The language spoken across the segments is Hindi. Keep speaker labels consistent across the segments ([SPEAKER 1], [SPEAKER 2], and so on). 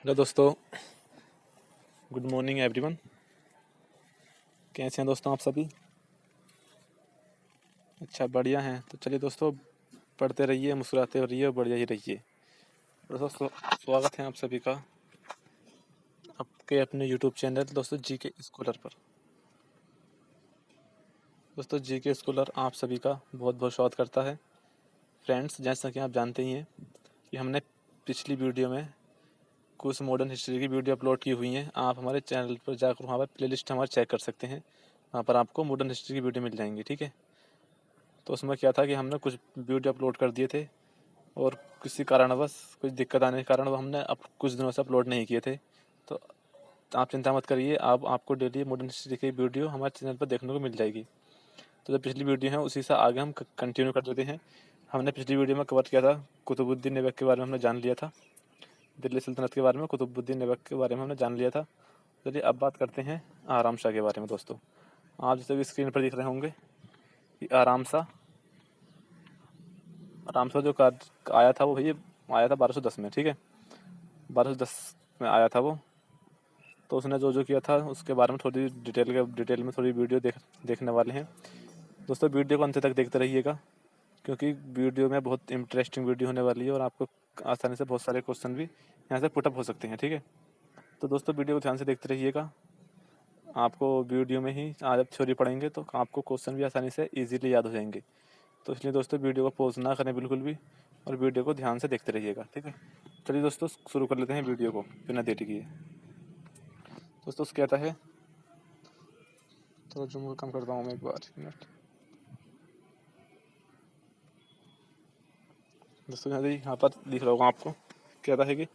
[SPEAKER 1] हेलो दोस्तों, गुड मॉर्निंग एवरीवन। कैसे हैं दोस्तों आप सभी? अच्छा, बढ़िया हैं। तो चलिए दोस्तों, पढ़ते रहिए, मुस्कुराते रहिए और बढ़िया ही रहिए। दोस्तों स्वागत है आप सभी का आपके अपने यूट्यूब चैनल दोस्तों जीके स्कॉलर पर। दोस्तों जीके स्कॉलर आप सभी का बहुत बहुत स्वागत करता है। फ्रेंड्स, जैसा कि आप जानते ही हैं कि हमने पिछली वीडियो में कुछ मॉडर्न हिस्ट्री की वीडियो अपलोड की हुई हैं। आप हमारे चैनल पर जाकर वहाँ पर प्लेलिस्ट हमारे चेक कर सकते हैं। वहाँ पर आपको मॉडर्न हिस्ट्री की वीडियो मिल जाएंगी, ठीक है। तो उसमें क्या था कि हमने कुछ वीडियो अपलोड कर दिए थे और किसी कारणवश कुछ दिक्कत आने के कारण वो हमने अब कुछ दिनों से अपलोड नहीं किए थे। तो आप चिंता मत करिए, अब आपको डेली मॉडर्न हिस्ट्री की वीडियो हमारे चैनल पर देखने को मिल जाएगी। तो जो पिछली वीडियो है उसी से आगे हम कंटिन्यू कर देते हैं। हमने पिछली वीडियो में कवर किया था कुतुबुद्दीन ऐबक के बारे में, हमने जान लिया था। दिल्ली सल्तनत के बारे में, कुतुबुद्दीन ऐबक के बारे में हमने जान लिया था। चलिए अब बात करते हैं आराम शाह के बारे में। दोस्तों, आप जैसे भी स्क्रीन पर दिख रहे होंगे कि आराम शाह जो आया था वो भैया आया था 1210 में, ठीक है। 1210 में आया था वो। तो उसने जो जो किया था उसके बारे में थोड़ी डिटेल में थोड़ी वीडियो देखने वाले हैं। दोस्तों, वीडियो को अंत तक देखते रहिएगा, क्योंकि वीडियो में बहुत इंटरेस्टिंग वीडियो होने वाली है और आपको आसानी से बहुत सारे क्वेश्चन भी यहाँ से पुटअप हो सकते हैं, ठीक है। तो दोस्तों, वीडियो को ध्यान से देखते रहिएगा। आपको वीडियो में ही आज आप थ्योरी पढ़ेंगे तो आपको क्वेश्चन भी आसानी से ईजिली याद हो जाएंगे। तो इसलिए दोस्तों, वीडियो को पॉज ना करें बिल्कुल भी, और वीडियो को ध्यान से देखते रहिएगा, ठीक है। चलिए दोस्तों, शुरू कर लेते हैं वीडियो को बिना देरी किए। दोस्तों क्या कहता है, तो जूम को कम करता हूँ मैं एक बार, मिनट। दोस्तों यहाँ पर दिख रहा होगा आपको, कहता है कि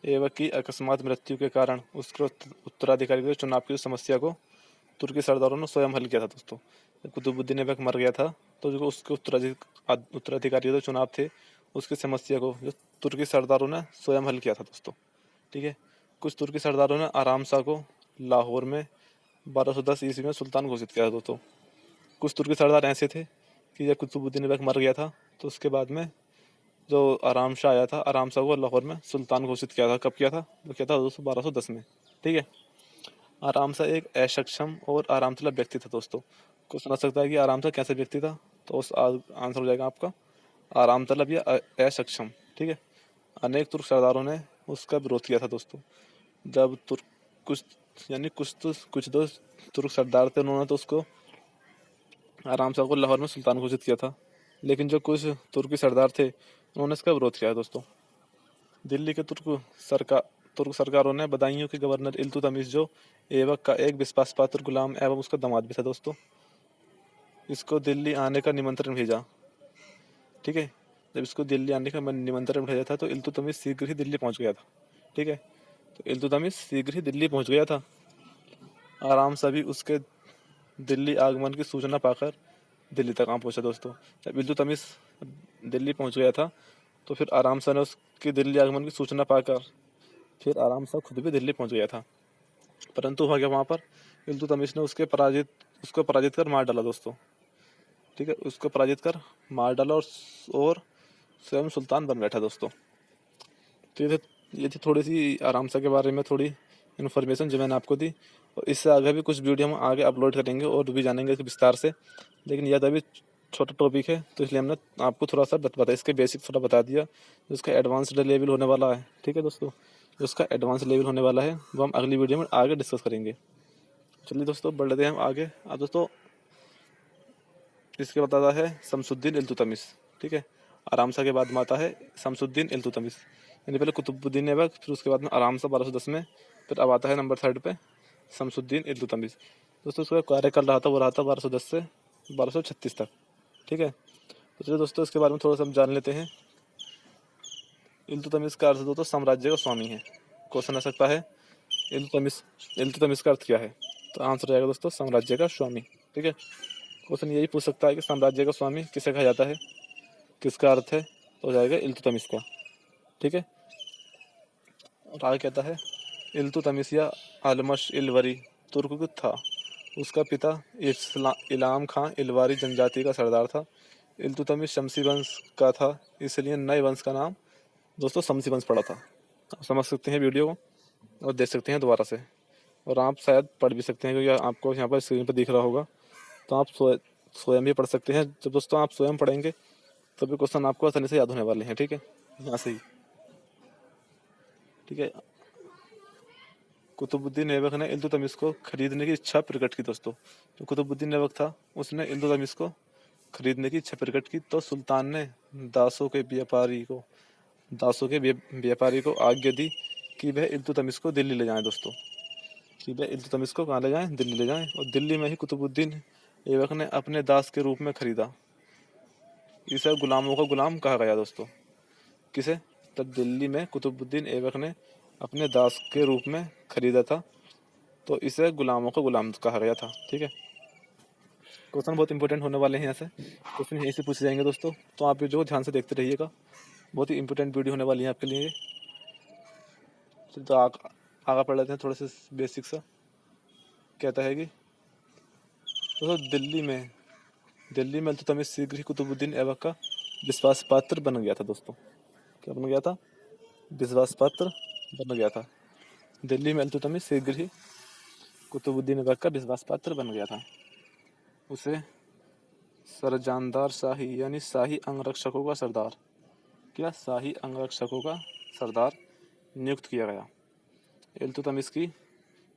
[SPEAKER 1] ऐबक की अकस्मात मृत्यु के कारण उसके उत्तराधिकारी के चुनाव की समस्या को तुर्की सरदारों ने स्वयं हल किया था। दोस्तों, जब कुतुबुद्दीन ऐबक मर गया था तो जो उसके उत्तराधिकारी जो चुनाव थे उसकी समस्या को जो तुर्की सरदारों ने स्वयं हल किया था दोस्तों, ठीक है। कुछ तुर्की सरदारों ने आराम शाह को लाहौर में 1210 ईस्वी में सुल्तान घोषित किया था दोस्तों। कुछ तुर्की सरदार ऐसे थे कि जब कुतुबुद्दीन ऐबक मर गया था तो उसके बाद में जो आराम शाह आया था, आराम शाह को लाहौर में सुल्तान घोषित किया था। कब किया था? वो किया था दोस्तों 1210 में, ठीक है। आराम शाह एक असक्षम और आराम तलब व्यक्ति था दोस्तों। को समझ सकता है कि आराम शाह कैसा व्यक्ति था, तो उस आंसर हो जाएगा आपका आराम तलब या असक्षम, ठीक है। अनेक तुर्क सरदारों ने उसका विरोध किया था दोस्तों। जब तुर्क कुछ कुछ दो तुर्क सरदार थे, उन्होंने तो उसको आराम शाह को लाहौर में सुल्तान घोषित किया था, लेकिन जो कुछ तुर्की सरदार थे उन्होंने इसका विरोध किया दोस्तों। दिल्ली के तुर्क सरकारों ने बदायूं के गवर्नर इल्तुतमिश, जो ऐबक का एक विश्वासपात्र गुलाम एवं उसका दामाद भी था दोस्तों, इसको दिल्ली आने का निमंत्रण भेजा, ठीक है। जब इसको दिल्ली आने का निमंत्रण भेजा था तो इल्तुतमिश शीघ्र ही दिल्ली पहुंच गया था, ठीक है। तो इल्तुतमिश शीघ्र ही दिल्ली पहुंच गया था। आराम से भी उसके दिल्ली आगमन की सूचना पाकर दिल्ली तक आ पहुंचा दोस्तों। जब इल्तुतमिश दिल्ली पहुंच गया था तो फिर आराम से ने उसकी दिल्ली आगमन की सूचना पाकर फिर आराम से खुद भी दिल्ली पहुंच गया था। परंतु हुआ क्या वहाँ पर, इल्तुतमिश ने उसको पराजित कर मार डाला दोस्तों, ठीक है। उसको पराजित कर मार डाला और स्वयं सुल्तान बन बैठा दोस्तों। तो ये थी थोड़ी सी आराम शाह के बारे में थोड़ी इन्फॉर्मेशन जो मैंने आपको दी। और इससे आगे भी कुछ वीडियो हम आगे अपलोड करेंगे और भी जानेंगे इसके विस्तार से, लेकिन यह अभी छोटा टॉपिक है तो इसलिए हमने आपको थोड़ा सा बता इसके बेसिक थोड़ा बता दिया। जो इसका एडवांस्ड लेवल होने वाला है, ठीक है दोस्तों, जो इसका एडवांस लेवल होने वाला है वो हम अगली वीडियो में आगे डिस्कस करेंगे। चलिए दोस्तों, बढ़ लेते हैं हम आगे। अब दोस्तों इसके बताता है शमसुद्दीन इल्तुतमिश, ठीक है। आराम शाह के बाद में आता है शमसुद्दीन इल्तुतमिश, यानी पहले कुतुबुद्दीन ऐबक, फिर उसके बाद में आराम शाह 1210 में, फिर अब आता है नंबर 3 पे शमसुद्दीन इल्तुतमिश। दोस्तों उसका कार्य कर रहा था वो रहा था 1210 से 1236 तक, ठीक है। तो चलिए दोस्तों इसके बारे में थोड़ा सा हम जान लेते हैं। इल्तुतमिश का अर्थ दोस्तों साम्राज्य का स्वामी है। क्वेश्चन आ सकता है इल्तुतमिश का अर्थ क्या है, तो आंसर रहेगा दोस्तों साम्राज्य का स्वामी, ठीक है। क्वेश्चन यही पूछ सकता है कि साम्राज्य का स्वामी किसे कहा जाता है, किसका अर्थ है, तो हो जाएगा इल्तुतमिश का, ठीक है। और आगे कहता है इल्तुतमिश या अलमश इलवरी तुर्क था। उसका पिता इलाम खां इलवारी जनजाति का सरदार था। इल्तुतमिश शमसी वंश का था, इसलिए नए वंश का नाम दोस्तों शमसी वंश पड़ा था। आप समझ सकते हैं वीडियो को। और देख सकते हैं दोबारा से, और आप शायद पढ़ भी सकते हैं क्योंकि आपको यहाँ पर स्क्रीन पर दिख रहा होगा। तो आप स्वयं भी पढ़ सकते हैं। जब दोस्तों आप स्वयं पढ़ेंगे तभी क्वेश्चन आपको आसानी से याद होने वाले हैं। ठीक है, यहाँ से ही। ठीक है, कुतुबुद्दीन ऐबक ने इल्तुतमिश को खरीदने की इच्छा प्रकट की दोस्तों। तो कुतुबुद्दीन ऐबक था, उसने इल्तुतमिश को खरीदने की इच्छा प्रकट की, तो सुल्तान ने दासों के व्यापारी को आज्ञा दी कि वह इल्तुतमिश को दिल्ली ले जाएं दोस्तों, कि वह इल्तुतमिश को कहाँ ले जाएं, दिल्ली ले जाएं। और दिल्ली में ही कुतुबुद्दीन ऐबक ने अपने दास के रूप में खरीदा। इसे गुलामों का गुलाम कहा गया दोस्तों। किसे? तब दिल्ली में कुतुबुद्दीन ऐबक ने अपने दास के रूप में खरीदा था, तो इसे गुलामों का गुलाम कहा गया था। ठीक है, क्वेश्चन बहुत इंपॉर्टेंट होने वाले हैं, यहाँ से क्वेश्चन यहीं से पूछे जाएंगे दोस्तों। तो आप ये जो ध्यान से देखते रहिएगा, बहुत ही इंपॉर्टेंट वीडियो होने वाली है आपके लिए। तो आगे पढ़ लेते हैं थोड़ा सा बेसिक सा। कहता है कि दोस्तों दिल्ली में इल्तुतमिश शीघ्र ही कुतुबुद्दीन ऐबक का विश्वास पात्र बन गया था दोस्तों। क्या बन गया था? विश्वास पात्र बन गया था। दिल्ली में इल्तुतमिश शीघ्र ही कुतुबुद्दीन ऐबक का विश्वास पात्र बन गया था। उसे सरजनदार शाही यानी शाही अंगरक्षकों का सरदार, क्या शाही अंगरक्षकों का सरदार नियुक्त किया गया। इल्तुतमिश की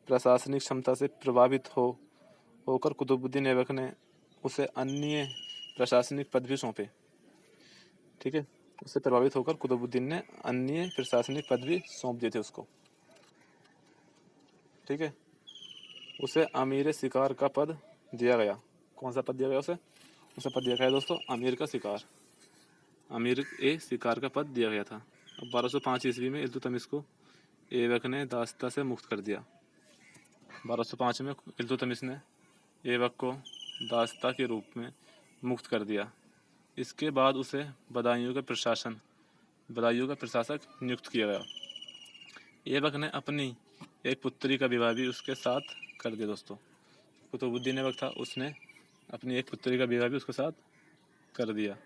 [SPEAKER 1] प्रशासनिक क्षमता से प्रभावित होकर कुतुबुद्दीन ऐबक ने उसे अन्य प्रशासनिक पद भी सौंपे। ठीक है, उससे प्रभावित होकर कुतुबुद्दीन ने अन्य प्रशासनिक पद भी सौंप दिए थे उसको। ठीक है, उसे अमीर शिकार का पद दिया गया। कौन सा पद दिया गया उसे? उसे पद दिया गया दोस्तों अमीर ए शिकार का पद दिया गया था। अब 1205 ईस्वी में इल्तुतमिश को ऐबक ने दासता से मुक्त कर दिया। 1205 में इल्तुतमिश ने ऐबक को दासता के रूप में मुक्त कर दिया। इसके बाद उसे बदायूं का प्रशासक नियुक्त किया गया। ऐबक ने अपनी एक पुत्री का विवाह भी उसके साथ कर दिया दोस्तों। कुतुबुद्दीन ऐबक था, उसने अपनी एक पुत्री का विवाह भी उसके साथ कर दिया।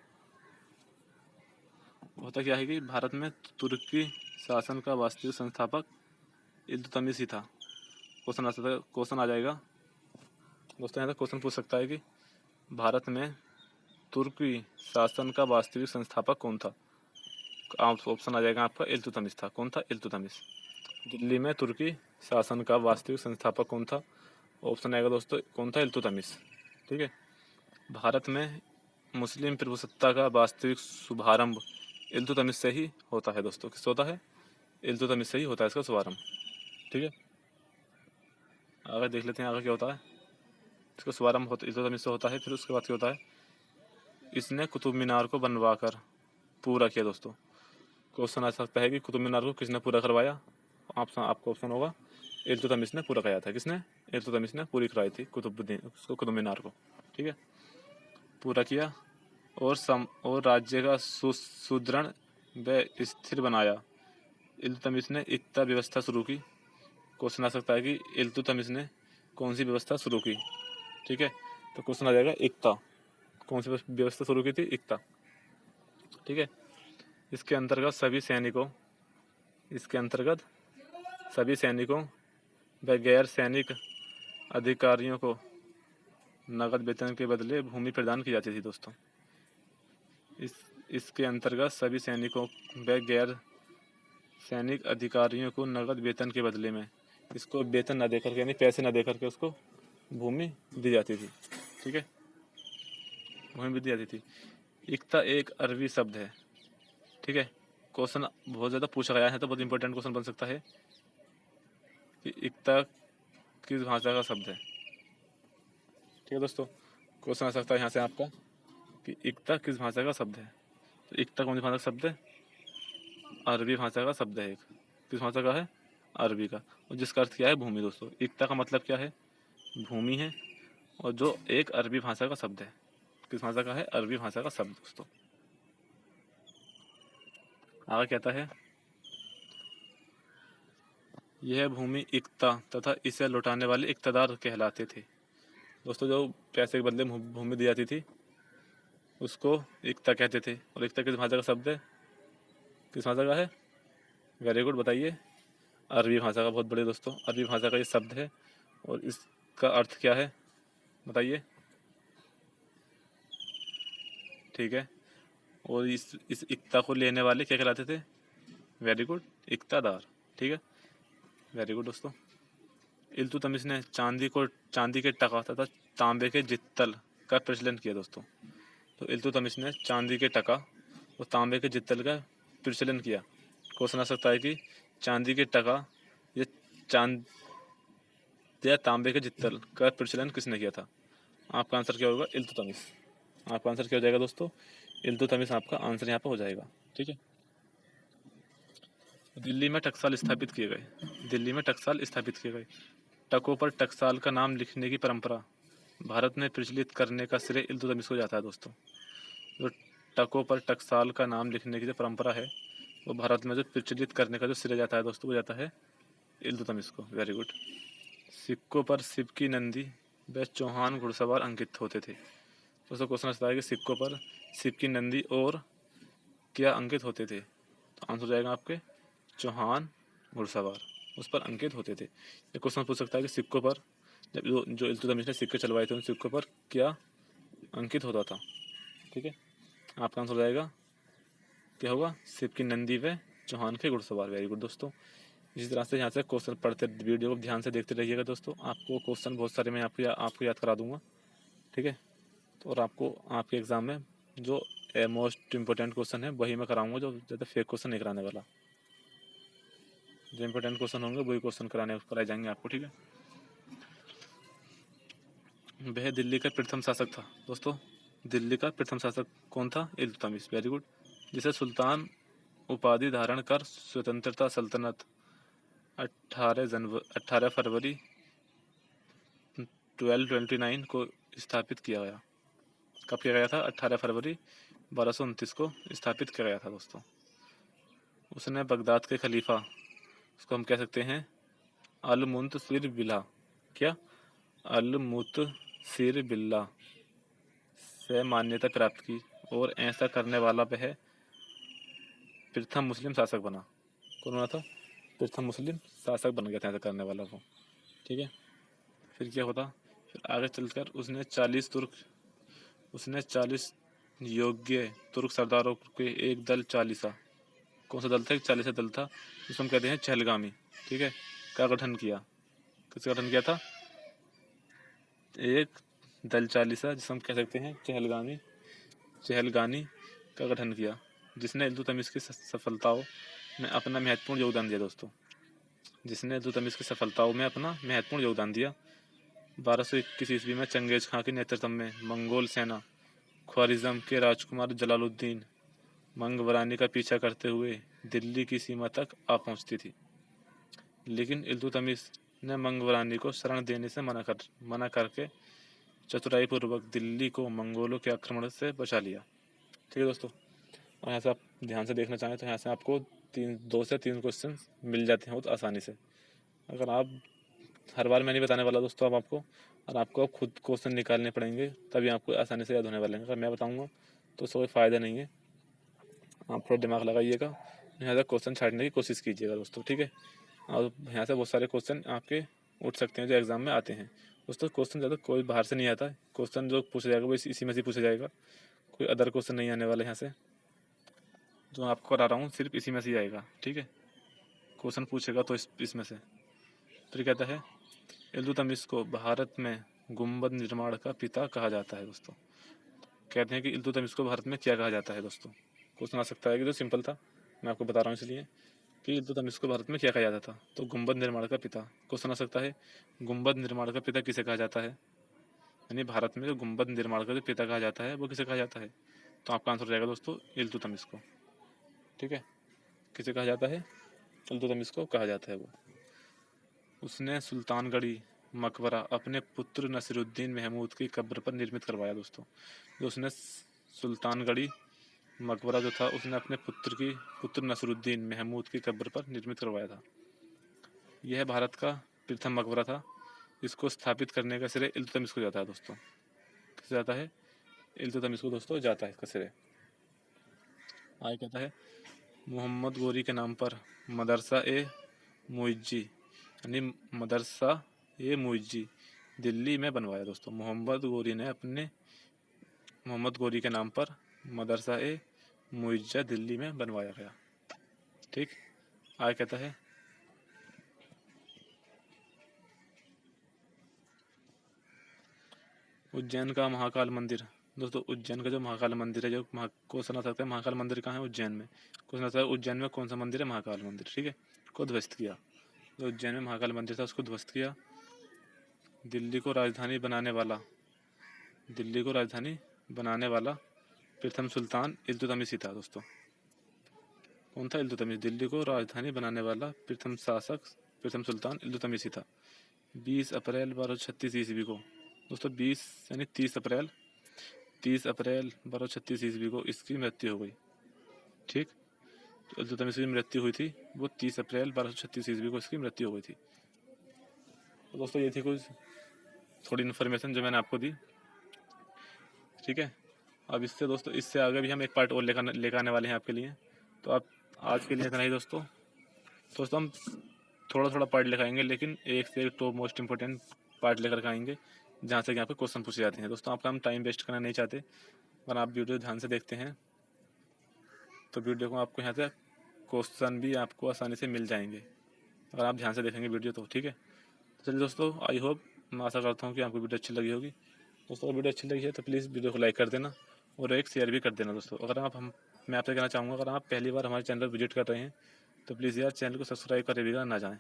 [SPEAKER 1] होता क्या है कि भारत में तुर्की शासन का वास्तविक संस्थापक इल्तुतमिश ही था। क्वेश्चन आ जाएगा दोस्तों, यहाँ तक क्वेश्चन पूछ सकता है कि भारत में तुर्की शासन का वास्तविक संस्थापक कौन था। ऑप्शन आ जाएगा आपका इल्तुतमिश था। कौन था? इल्तुतमिश। दिल्ली में तुर्की शासन का वास्तविक संस्थापक कौन था? ऑप्शन आएगा दोस्तों कौन था? इल्तुतमिश। ठीक है, भारत में मुस्लिम प्रभुसत्ता का वास्तविक शुभारंभ इल्तुतमिश से ही होता है दोस्तों। किससे होता है? इल्तुतमिश से ही होता है इसका शुभारंभ। ठीक है, आगे देख लेते हैं आगे क्या होता है। इसका शुभारंभ इल्तुतमिश से होता है। फिर उसके बाद क्या होता है? इसने कुतुब मीनार को बनवा कर पूरा किया दोस्तों। क्वेश्चन आ सकता है कि कुतुब मीनार को किसने पूरा करवाया। आपको ऑप्शन होगा इल्तुतमिश ने पूरा कराया था। किसने? इल्तुतमिश ने पूरी कराई थी कुतुब मीनार को। ठीक है, पूरा किया और राज्य का सुदृढ़ व स्थिर बनाया। इल्तुतमिश ने इक्ता व्यवस्था शुरू की। क्वेश्चन आ सकता है कि इल्तुतमिश ने कौन सी व्यवस्था शुरू की। ठीक है, तो क्वेश्चन आ जाएगा इक्ता। कौन सी व्यवस्था शुरू की थी? इक्ता। ठीक है, इसके अंतर्गत सभी सैनिकों व गैर सैनिक अधिकारियों को नगद वेतन के बदले भूमि प्रदान की जाती थी दोस्तों। इसके अंतर्गत सभी सैनिकों व गैर सैनिक अधिकारियों को नगद वेतन के बदले में इसको वेतन न देकर के यानी पैसे न देकर के उसको भूमि दी जाती थी। ठीक है, भूमि भी दी जाती थी। इक्ता एक अरबी शब्द है। ठीक है, क्वेश्चन बहुत ज़्यादा पूछा गया है तो बहुत इंपॉर्टेंट क्वेश्चन बन सकता है कि इक्ता किस भाषा का शब्द है। ठीक है दोस्तों, क्वेश्चन आ सकता है यहाँ से आपका कि इक्ता किस भाषा का शब्द है। तो इक्ता कौन सी भाषा का शब्द है? अरबी भाषा का शब्द है। एक किस भाषा का है? अरबी का। और जिसका अर्थ क्या है? भूमि दोस्तों। इक्ता का मतलब क्या है? भूमि है, और जो एक अरबी भाषा का शब्द है। किस भाषा का है? अरबी भाषा का शब्द दोस्तों। आगे कहता है यह भूमि इक्ता तथा इसे लौटाने वाले इक्तदार कहलाते थे दोस्तों। जो पैसे के बदले भूमि दी जाती थी उसको इक्ता कहते थे। और इक्ता किस भाषा का शब्द है? किस भाषा का है? वेरी गुड, बताइए। अरबी भाषा का बहुत बड़े दोस्तों, अरबी भाषा का ये शब्द है और इसका अर्थ क्या है बताइए। ठीक है, और इस इक्ता को लेने वाले क्या कहलाते थे? वेरी गुड, इक्तादार। ठीक है, वेरी गुड दोस्तों। इल्तुतमिश ने चांदी के टका तथा तांबे के जित्तल का प्रचलन किया दोस्तों। तो इल्तुतमिश ने चांदी के टका और तांबे के जित्तल का प्रचलन किया। क्वेश्चन आ सकता है कि चांदी के टका या चांद या तांबे के जित्तल का प्रचलन किसने किया था? आपका आंसर क्या होगा? इल्तुतमिश। आपका आंसर क्या हो जाएगा दोस्तों? इल्तुतमिश आपका आंसर यहाँ पर हो जाएगा। ठीक है, दिल्ली में टकसाल स्थापित किए गए। दिल्ली में टकसाल स्थापित किए गए। टकों पर टकसाल का नाम लिखने की परंपरा भारत में प्रचलित करने का श्रेय इल्तुतमिश को जाता है दोस्तों। जो टकों पर टकसाल का नाम लिखने की जो परंपरा है वो भारत में जो प्रचलित करने का जो श्रेय जाता है दोस्तों वो जाता है इल्तुतमिश को। Very good. सिक्कों पर शिव की नंदी व चौहान घुड़सवार अंकित होते थे। दोस्तों क्वेश्चन आता है कि सिक्कों पर शिव की नंदी और क्या अंकित होते थे? तो आंसर हो जाएगा आपके चौहान घुड़सवार, उस पर अंकित होते थे। ये क्वेश्चन पूछ सकता है कि सिक्कों पर जब जो इल्तुतमिश ने सिक्के चलवाए थे उन सिक्कों पर क्या अंकित होता था? ठीक है, आपका आंसर हो जाएगा क्या होगा? शिव की नंदी व चौहान के घुड़सवार। वेरी गुड दोस्तों। इसी तरह से यहाँ से क्वेश्चन पढ़ते वीडियो को ध्यान से देखते रहिएगा दोस्तों। आपको क्वेश्चन बहुत सारे मैं आपको याद करा दूंगा। ठीक है, तो और आपको आपके एग्ज़ाम में जो मोस्ट इम्पोर्टेंट क्वेश्चन है वही मैं कराऊंगा, जो ज़्यादा फेक क्वेश्चन नहीं कराने वाला। जो इम्पोर्टेंट क्वेश्चन होंगे वही क्वेश्चन कराए जाएंगे आपको। ठीक है, वह दिल्ली का प्रथम शासक था दोस्तों। दिल्ली का प्रथम शासक कौन था? इल्तुतमिश। Very good. जिसे सुल्तान उपाधि धारण कर स्वतंत्रता सल्तनत 18 फरवरी 1229 को स्थापित किया गया। कब किया गया था? 18 फरवरी 1229 को स्थापित किया गया था दोस्तों। उसने बगदाद के खलीफा, उसको हम कह सकते हैं अल-मुंतसिर बिल्ला, क्या? अल-मुंतसिर बिल्ला से मान्यता प्राप्त की और ऐसा करने वाला वह प्रथम मुस्लिम शासक बना। कौन बना था? प्रथम मुस्लिम शासक बन गया था ऐसा करने वाला वो। ठीक है, फिर क्या होता? फिर आगे चलकर उसने 40 योग्य तुर्क सरदारों के एक दल चालीसा, कौन सा दल था? एक चालीसा दल था जिसको हम कहते हैं चहलगामी। ठीक है, का गठन किया। किसका गठन किया था? एक दल चालीसा जिसे हम कह सकते हैं चहलगानी का गठन किया, जिसने इल्तुतमिश की सफलताओं में अपना महत्वपूर्ण योगदान दिया दोस्तों। जिसने इल्तुतमिश की सफलताओं में अपना महत्वपूर्ण योगदान दिया। 1221 ईस्वी में चंगेज खां के नेतृत्व में मंगोल सेना ख्वारिज़म के राजकुमार जलालुद्दीन मंगवरानी का पीछा करते हुए दिल्ली की सीमा तक आ पहुंचती थी, लेकिन इल्तुतमिश ने मंगवरानी को शरण देने से मना करके चतुराईपूर्वक दिल्ली को मंगोलों के आक्रमण से बचा लिया। ठीक है दोस्तों, और यहाँ से आप ध्यान से देखना चाहें तो यहाँ से आपको 2 से 3 क्वेश्चन मिल जाते हैं बहुत आसानी से। अगर आप हर बार मैं नहीं बताने वाला दोस्तों अब आपको, और आपको अब खुद क्वेश्चन निकालने पड़ेंगे तभी आपको आसानी से याद होने वाले हैं। अगर मैं बताऊँगा तो उसका कोई फ़ायदा नहीं है। आप थोड़ा दिमाग लगाइएगा, यहाँ से क्वेश्चन छाँटने की कोशिश कीजिएगा दोस्तों। ठीक है, और यहाँ से बहुत सारे क्वेश्चन आपके उठ सकते हैं जो एग्ज़ाम में आते हैं दोस्तों। क्वेश्चन ज़्यादा कोई बाहर से नहीं आता है, क्वेश्चन जो पूछा जाएगा वो इसी में से पूछा जाएगा। कोई अदर क्वेश्चन नहीं आने वाला यहाँ से, जो आपको करा रहा हूँ सिर्फ इसी में से ही आएगा। ठीक है, क्वेश्चन पूछेगा तो इसमें से। फिर कहता है इल्तुतमिश को भारत में गुंबद निर्माण का पिता कहा जाता है दोस्तों। कहते हैं कि इल्तुतमिश को भारत में क्या कहा जाता है दोस्तों? क्वेश्चन आ सकता है कि जो सिंपल था, मैं आपको बता रहा हूँ इसलिए कि इल्तुतमिश को भारत में क्या कहा जाता था। तो गुंबद निर्माण का पिता। क्वेश्चन आ सकता है गुंबद निर्माण का पिता किसे कहा जाता है, यानी भारत में जो गुंबद निर्माण का जो पिता कहा जाता है वो किसे कहा जाता है? तो आपका आंसर हो जाएगा दोस्तों इल्तुतमिश को। ठीक है, किसे कहा जाता है? इल्तुतमिश को कहा जाता है वो। उसने सुल्तानगढ़ी मकबरा अपने पुत्र नसीरुद्दीन महमूद की कब्र पर निर्मित करवाया दोस्तों। जो उसने सुल्तानगढ़ी मकबरा जो था उसने अपने पुत्र नसीरुद्दीन महमूद की कब्र पर निर्मित करवाया था। यह भारत का प्रथम मकबरा था। इसको स्थापित करने का श्रेय इल्तुतमिश को जाता है दोस्तों। किसे जाता है? इल्तुतमिश को दोस्तों जाता है इसका श्रेय। आगे कहता है मोहम्मद गोरी के नाम पर मदरसा ए मुइज्जी यानी मदरसा ए मुइज्जी दिल्ली में बनवाया दोस्तों। मोहम्मद गोरी के नाम पर मदरसा ए मुइज्जा दिल्ली में बनवाया गया। ठीक, आगे कहता है उज्जैन का महाकाल मंदिर। दोस्तों उज्जैन का जो महाकाल मंदिर है, जो क्वेश्चन आ सकता है महाकाल मंदिर कहाँ है, उज्जैन में। क्वेश्चन आता है उज्जैन में कौन सा मंदिर है, महाकाल मंदिर। ठीक है, को ध्वस्त किया। जो उज्जैन में महाकाल मंदिर था उसको ध्वस्त किया। दिल्ली को राजधानी बनाने वाला प्रथम सुल्तान इल्तुतमिश ही था दोस्तों। कौन था, इल्तुतमिश। दिल्ली को राजधानी बनाने वाला प्रथम सुल्तान इल्तुतमिश ही था। 20 अप्रैल 1236 ईस्वी को दोस्तों, 20 यानी 30 अप्रैल 1236 ईस्वी को इसकी मृत्यु हो गई। ठीक, तो इल्तुतमिश की मृत्यु हुई थी वो 30 अप्रैल 1236 ईस्वी को इसकी मृत्यु हो गई थी। तो दोस्तों ये थी कुछ थोड़ी इन्फॉर्मेशन जो मैंने आपको दी। ठीक है, अब इससे आगे भी हम एक पार्ट और लेकर आने वाले हैं आपके लिए। तो आप आज के लिए इतना ही दोस्तों। हम थोड़ा थोड़ा पार्ट लिखाएंगे, लेकिन एक से एक टॉप मोस्ट इंपॉर्टेंट पार्ट लेकर आएंगे जहाँ से यहाँ पे क्वेश्चन पूछे जाते हैं दोस्तों। आपका हम टाइम वेस्ट करना नहीं चाहते। अगर आप वीडियो ध्यान से देखते हैं तो वीडियो को आपको यहाँ से क्वेश्चन भी आपको आसानी से मिल जाएंगे, अगर आप ध्यान से देखेंगे वीडियो तो। ठीक है, तो चलिए दोस्तों, आई होप, मैं आशा करता हूँ कि आपको वीडियो अच्छी लगी होगी। दोस्तों अगर वीडियो अच्छी लगी है तो प्लीज़ वीडियो को लाइक कर देना और एक शेयर भी कर देना दोस्तों। मैं आपसे कहना चाहूँगा, अगर आप पहली बार हमारे चैनल विजिट कर रहे हैं तो प्लीज़ यार चैनल को सब्सक्राइब करे बिना ना जाएँ।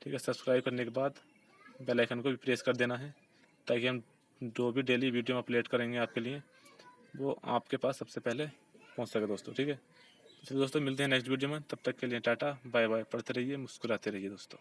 [SPEAKER 1] ठीक है, सब्सक्राइब करने के बाद बेल आइकन को भी प्रेस कर देना है, ताकि हम जो भी डेली वीडियो अपलोड करेंगे आपके लिए वो आपके पास सबसे पहले पहुँच सके दोस्तों। ठीक है, तो चलिए दोस्तों, मिलते हैं नेक्स्ट वीडियो में। तब तक के लिए टाटा बाय बाय। पढ़ते रहिए, मुस्कुराते रहिए दोस्तों।